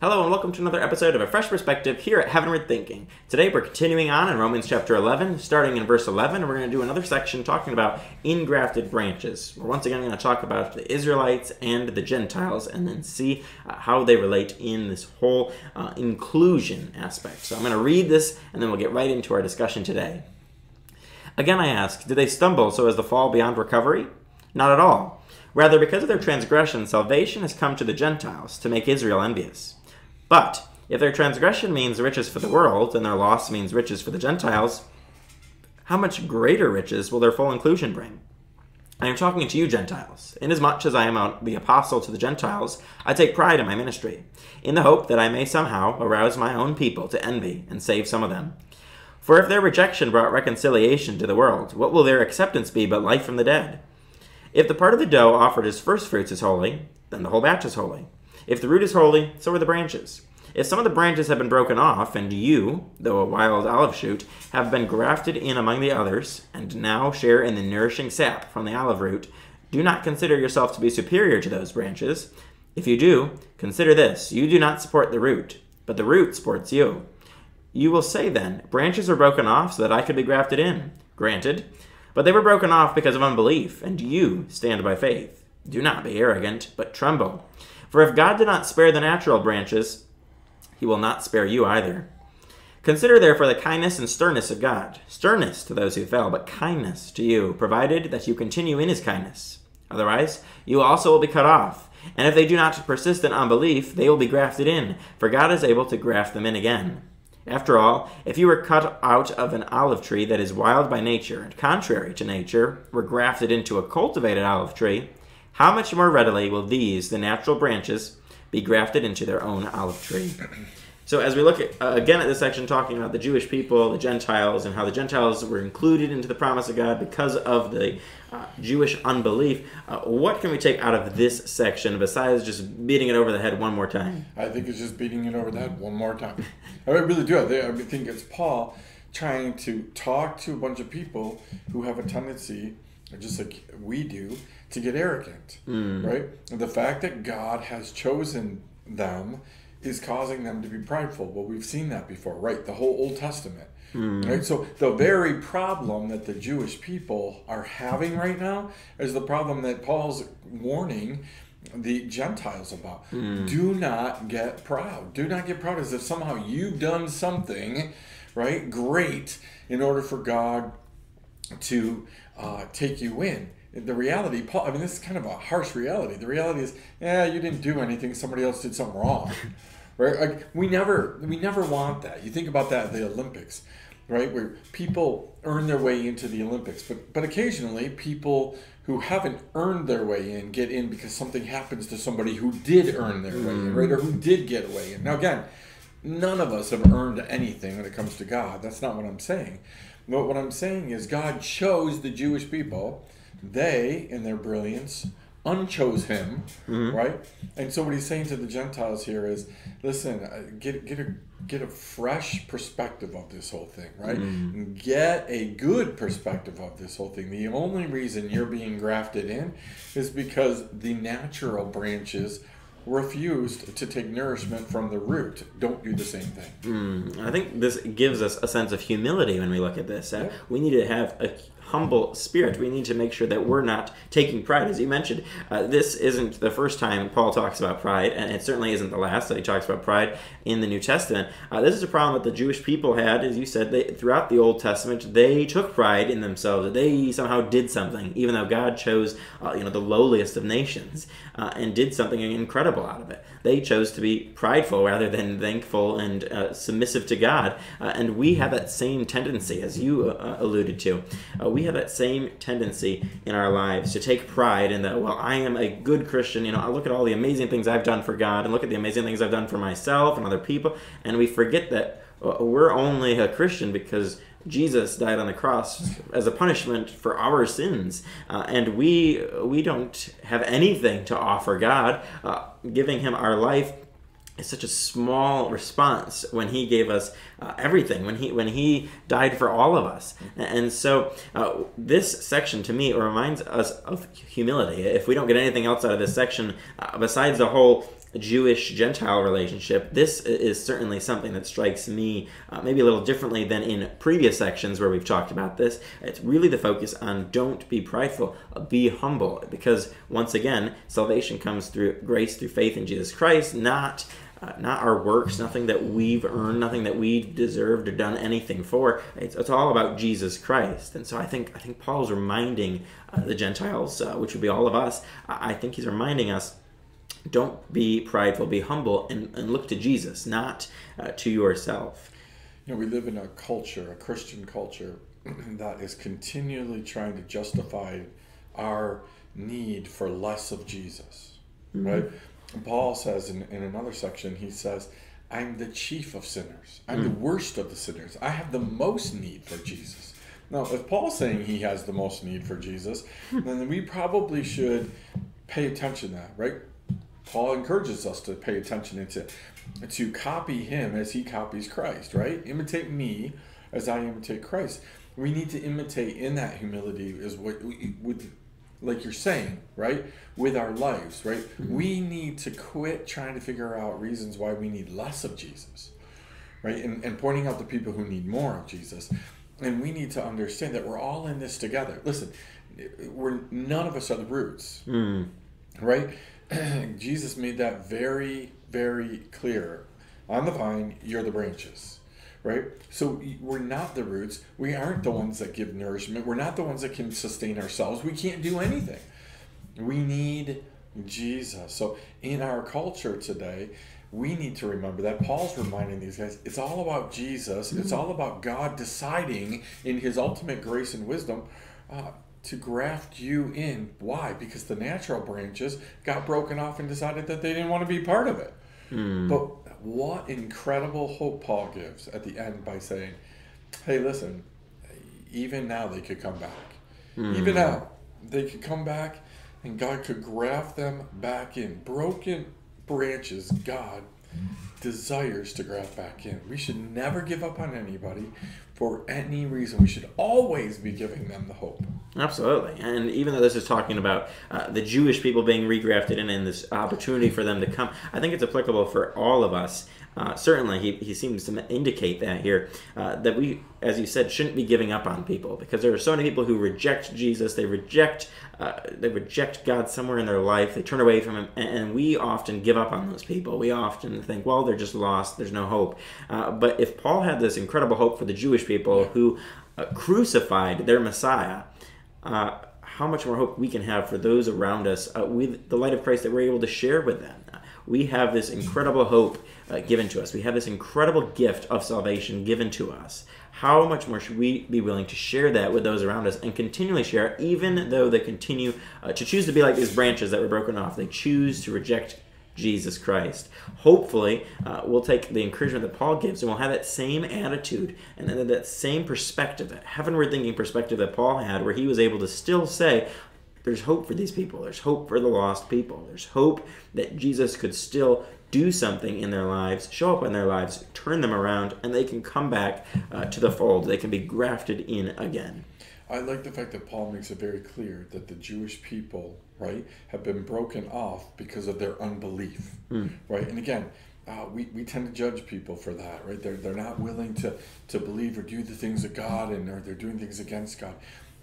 Hello and welcome to another episode of A Fresh Perspective here at Heavenward Thinking. Today we're continuing on in Romans chapter 11, starting in verse 11. We're going to do another section talking about ingrafted branches. We're once again going to talk about the Israelites and the Gentiles and then see how they relate in this whole inclusion aspect. So I'm going to read this and then we'll get right into our discussion today. Again I ask, did they stumble so as to fall beyond recovery? Not at all. Rather, because of their transgression, salvation has come to the Gentiles to make Israel envious. But if their transgression means riches for the world, and their loss means riches for the Gentiles, how much greater riches will their full inclusion bring? I am talking to you, Gentiles. Inasmuch as I am the apostle to the Gentiles, I take pride in my ministry, in the hope that I may somehow arouse my own people to envy and save some of them. For if their rejection brought reconciliation to the world, what will their acceptance be but life from the dead? If the part of the dough offered as firstfruits is holy, then the whole batch is holy. If the root is holy, so are the branches. If some of the branches have been broken off, and you, though a wild olive shoot, have been grafted in among the others, and now share in the nourishing sap from the olive root, do not consider yourself to be superior to those branches. If you do, consider this, you do not support the root, but the root supports you. You will say then, branches were broken off so that I could be grafted in. Granted, but they were broken off because of unbelief, and you stand by faith. Do not be arrogant, but tremble. For if God did not spare the natural branches, he will not spare you either. Consider therefore the kindness and sternness of God. Sternness to those who fell, but kindness to you, provided that you continue in his kindness. Otherwise, you also will be cut off. And if they do not persist in unbelief, they will be grafted in, for God is able to graft them in again. After all, if you were cut out of an olive tree that is wild by nature, and contrary to nature, were grafted into a cultivated olive tree, how much more readily will these, the natural branches, be grafted into their own olive tree? So as we look at, again at this section talking about the Jewish people, the Gentiles, and how the Gentiles were included into the promise of God because of the Jewish unbelief, what can we take out of this section besides just beating it over the head one more time? I think it's just beating it over the head one more time. I really do. I think it's Paul trying to talk to a bunch of people who have a tendency, just like we do, to get arrogant, right? And the fact that God has chosen them is causing them to be prideful. Well, we've seen that before, right? The whole Old Testament, right? So the very problem that the Jewish people are having right now is the problem that Paul's warning the Gentiles about. Do not get proud. Do not get proud as if somehow you've done something, right, great in order for God to take you in. The reality, Paul, I mean, this is kind of a harsh reality. The reality is, you didn't do anything. Somebody else did something wrong, right? Like we never want that. You think about that at the Olympics, right? Where people earn their way into the Olympics, but occasionally people who haven't earned their way in get in because something happens to somebody who did earn their way in, right? Or who did get a way in. Now, again, none of us have earned anything when it comes to God. That's not what I'm saying. But what I'm saying is God chose the Jewish people. They, in their brilliance, unchose him, right? And so what he's saying to the Gentiles here is, listen, get a fresh perspective of this whole thing, right? Get a good perspective of this whole thing. The only reason you're being grafted in is because the natural branches refused to take nourishment from the root. Don't do the same thing. I think this gives us a sense of humility when we look at this. We need to have a humble spirit. We need to make sure that we're not taking pride. As you mentioned, this isn't the first time Paul talks about pride, and it certainly isn't the last that he talks about pride in the New Testament. This is a problem that the Jewish people had. As you said, throughout the Old Testament, they took pride in themselves, that they somehow did something, even though God chose the lowliest of nations and did something incredible out of it. They chose to be prideful rather than thankful and submissive to God. And we have that same tendency, as you alluded to. We have that same tendency in our lives to take pride in that, well, I am a good Christian. I look at all the amazing things I've done for God and look at the amazing things I've done for myself and other people. And we forget that we're only a Christian because Jesus died on the cross as a punishment for our sins, and we don't have anything to offer God. Giving him our life is such a small response when he gave us everything, when he died for all of us. And so this section to me reminds us of humility. If we don't get anything else out of this section besides the whole Jewish-Gentile relationship, this is certainly something that strikes me maybe a little differently than in previous sections where we've talked about this. It's really the focus on don't be prideful, be humble, because once again, salvation comes through grace through faith in Jesus Christ, not our works, nothing that we've earned, nothing that we've deserved or done anything for. It's all about Jesus Christ. And so I think Paul's reminding the Gentiles, which would be all of us, I think he's reminding us, don't be prideful, be humble, and look to Jesus, not to yourself. You know, we live in a culture, a Christian culture, that is continually trying to justify our need for less of Jesus, right? And Paul says in another section, he says, I'm the chief of sinners. I'm the worst of the sinners. I have the most need for Jesus. Now, if Paul's saying he has the most need for Jesus, then we probably should pay attention to that, right? Paul encourages us to pay attention and to copy him as he copies Christ, right? Imitate me as I imitate Christ. We need to imitate in that humility is what we would, like you're saying, right? With our lives, right? We need to quit trying to figure out reasons why we need less of Jesus, right? And pointing out the people who need more of Jesus. And we need to understand that we're all in this together. Listen, none of us are the roots, right? Jesus made that very, very clear. On the vine, you're the branches, right? So we're not the roots. We aren't the ones that give nourishment. We're not the ones that can sustain ourselves. We can't do anything. We need Jesus. So in our culture today, we need to remember that. Paul's reminding these guys, it's all about Jesus. It's all about God deciding in his ultimate grace and wisdom to graft you in. Why? Because the natural branches got broken off and decided that they didn't want to be part of it. But what incredible hope Paul gives at the end by saying, hey, listen, even now they could come back. Even now they could come back and God could graft them back in. Broken branches, God desires to graft back in. We should never give up on anybody for any reason. We should always be giving them the hope. Absolutely. And even though this is talking about the Jewish people being regrafted in and this opportunity for them to come, I think it's applicable for all of us. Certainly, he seems to indicate that here, that we, as you said, shouldn't be giving up on people, because there are so many people who reject Jesus, they reject God somewhere in their life, they turn away from him, and we often give up on those people. We often think, well, they're just lost, there's no hope. But if Paul had this incredible hope for the Jewish people who crucified their Messiah, how much more hope we can have for those around us with the light of Christ that we're able to share with them. We have this incredible hope given to us. We have this incredible gift of salvation given to us. How much more should we be willing to share that with those around us and continually share, even though they continue to choose to be like these branches that were broken off. They choose to reject Jesus Christ. Hopefully, we'll take the encouragement that Paul gives and we'll have that same attitude and that same perspective, that heavenward thinking perspective that Paul had, where he was able to still say, there's hope for these people. There's hope for the lost people. There's hope that Jesus could still do something in their lives, show up in their lives, turn them around, and they can come back to the fold. They can be grafted in again. I like the fact that Paul makes it very clear that the Jewish people, right, have been broken off because of their unbelief, right? And again, we tend to judge people for that, right? They're not willing to believe or do the things of God, or they're doing things against God.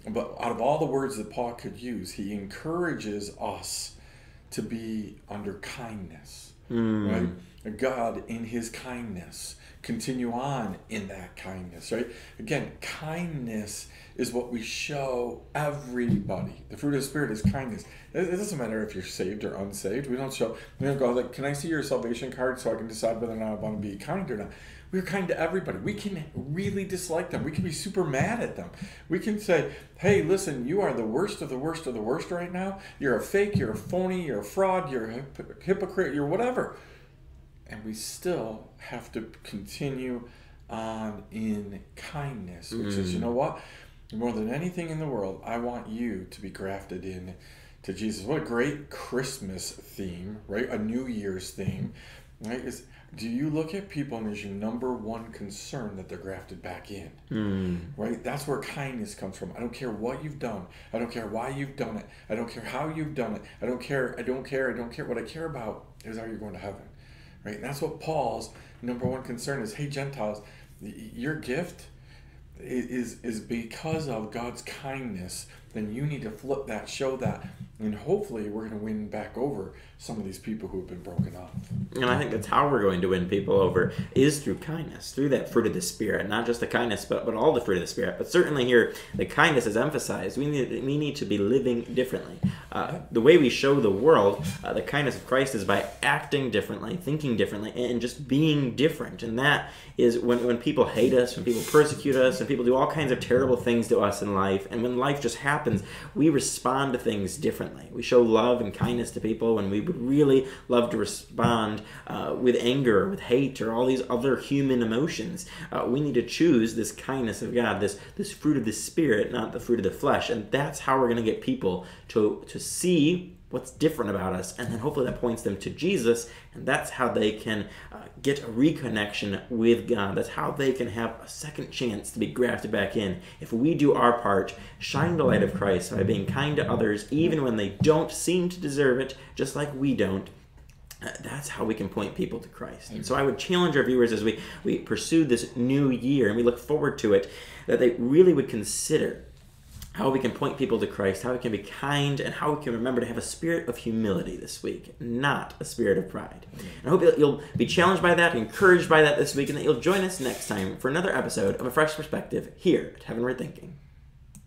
But out of all the words that Paul could use, he encourages us to be under kindness, right? God, in his kindness, continue on in that kindness, right? Again, kindness is what we show everybody. The fruit of the Spirit is kindness. It doesn't matter if you're saved or unsaved. We don't go like, can I see your salvation card so I can decide whether or not I want to be kind or not? We're kind to everybody. We can really dislike them. We can be super mad at them. We can say, hey, listen, you are the worst of the worst of the worst right now. You're a fake, you're a phony, you're a fraud, you're a hypocrite, you're whatever. And we still have to continue on in kindness, which is, you know what? More than anything in the world, I want you to be grafted in to Jesus. What a great Christmas theme, right? A New Year's theme, right? Do you look at people and is your number one concern that they're grafted back in? Right? That's where kindness comes from. I don't care what you've done. I don't care why you've done it. I don't care how you've done it. I don't care. What I care about is, are you going to heaven? Right? And that's what Paul's number one concern is. Hey, Gentiles, your gift is because of God's kindness. Then you need to flip that, show that, and hopefully we're going to win back over some of these people who have been broken off. And I think that's how we're going to win people over, is through kindness, through that fruit of the Spirit. Not just the kindness, but all the fruit of the Spirit. But certainly here, the kindness is emphasized. We need to be living differently. The way we show the world the kindness of Christ is by acting differently, thinking differently, and just being different. And that is when people hate us, when people persecute us, and people do all kinds of terrible things to us in life, and when life just happens, we respond to things differently. We show love and kindness to people when we would really love to respond with anger, or with hate, or all these other human emotions. We need to choose this kindness of God, this fruit of the Spirit, not the fruit of the flesh. And that's how we're going to get people to see what's different about us, and then hopefully that points them to Jesus, and that's how they can get a reconnection with God. That's how they can have a second chance to be grafted back in. If we do our part, shine the light of Christ by being kind to others, even when they don't seem to deserve it, just like we don't, that's how we can point people to Christ. And so I would challenge our viewers as we pursue this new year, and we look forward to it, that they really would consider how we can point people to Christ, how we can be kind, and how we can remember to have a spirit of humility this week, not a spirit of pride. And I hope you'll be challenged by that, encouraged by that this week, and that you'll join us next time for another episode of A Fresh Perspective here at Heavenward Thinking.